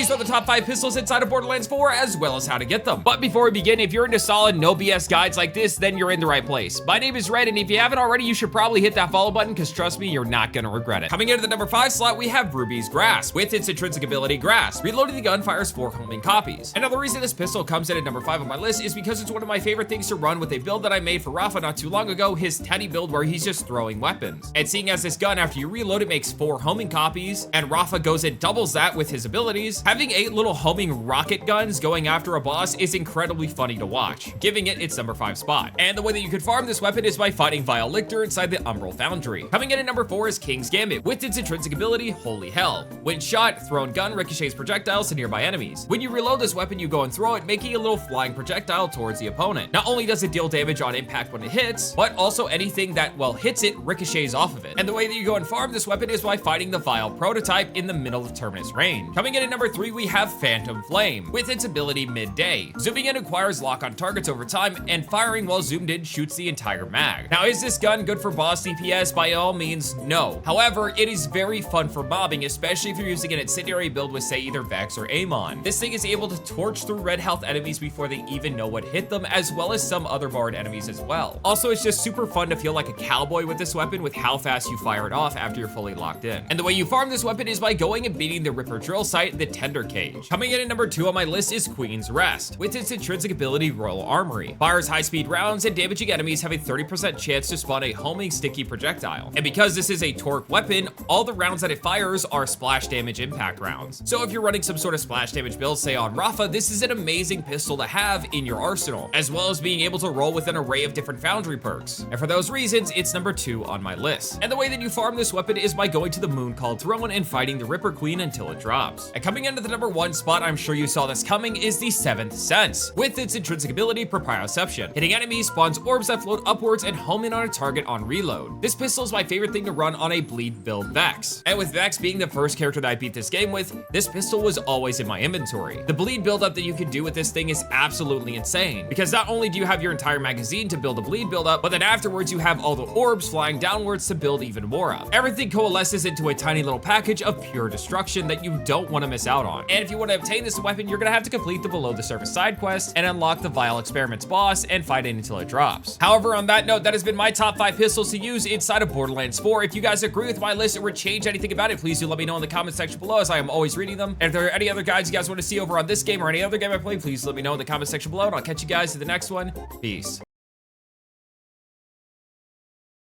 these are the top 5 pistols inside of Borderlands 4, as well as how to get them. But before we begin, if you're into solid, no BS guides like this, then you're in the right place. My name is Red, and if you haven't already, you should probably hit that follow button, because trust me, you're not gonna regret it. Coming into the number 5 slot, we have Ruby's Grasp. With its intrinsic ability, Grasp, reloading the gun fires 4 homing copies. Another reason this pistol comes in at number 5 on my list is because it's one of my favorite things to run with a build that I made for Rafa not too long ago, his Teddy build where he's just throwing weapons. And seeing as this gun, after you reload it, makes 4 homing copies, and Rafa goes and doubles that with his abilities, having 8 little homing rocket guns going after a boss is incredibly funny to watch, giving it its number 5 spot. And the way that you can farm this weapon is by fighting Vile Lictor inside the Umbral Foundry. Coming in at number 4 is King's Gambit. With its intrinsic ability, Holy Hell. When shot, thrown gun ricochets projectiles to nearby enemies. When you reload this weapon, you go and throw it, making a little flying projectile towards the opponent. Not only does it deal damage on impact when it hits, but also anything that, well, hits it ricochets off of it. And the way that you go and farm this weapon is by fighting the Vile Prototype in the middle of Terminus range. Coming in at number 3, we have Phantom Flame. With its ability Midday. Zooming in acquires lock on targets over time, and firing while zoomed in shoots the entire mag. Now, is this gun good for boss DPS? By all means, no. However, it is very fun for mobbing, especially if you're using an incendiary build with, say, either Vex or Amon. This thing is able to torch through red health enemies before they even know what hit them, as well as some other barred enemies as well. Also, it's just super fun to feel like a cowboy with this weapon with how fast you fire it off after you're fully locked in. And the way you farm this weapon is by going and beating the Ripper drill site, the Tender Cage. Coming in at number 2 on my list is Queen's Rest. With its intrinsic ability, Royal Armory. Fires high-speed rounds, and damaging enemies have a 30% chance to spawn a homing sticky projectile. And because this is a torque weapon, all the rounds that it fires are splash damage impact rounds. So if you're running some sort of splash damage build, say on Rafa, this is an amazing pistol to have in your arsenal, as well as being able to roll with an array of different foundry perks. And for those reasons, it's number 2 on my list. And the way that you farm this weapon is by going to the Moon Called Throne and fighting the Ripper Queen until it drops. And coming into the number 1 spot, I'm sure you saw this coming, is the 7th Sense. With its intrinsic ability, Proprioception. Hitting enemies spawns orbs that float upwards and home in on a target on reload. This pistol is my favorite thing to run on a bleed build Vex. And with Vex being the first character that I beat this game with, this pistol was always in my inventory. The bleed buildup that you can do with this thing is absolutely insane, because not only do you have your entire magazine to build a bleed buildup, but then afterwards you have all the orbs flying downwards to build even more up. Everything coalesces into a tiny little package of pure destruction that you don't want to miss out on. And if you want to obtain this weapon, you're gonna have to complete the below the surface side quest and unlock the Vile Experiments boss and fight it until it drops. However, on that note, that has been my top 5 pistols to use inside of Borderlands 4. If you guys agree with my list or would change anything about it, please do let me know in the comment section below, as I am always reading them. And if there are any other guides you guys want to see over on this game or any other game I play, please let me know in the comment section below, and I'll catch you guys in the next one. Peace.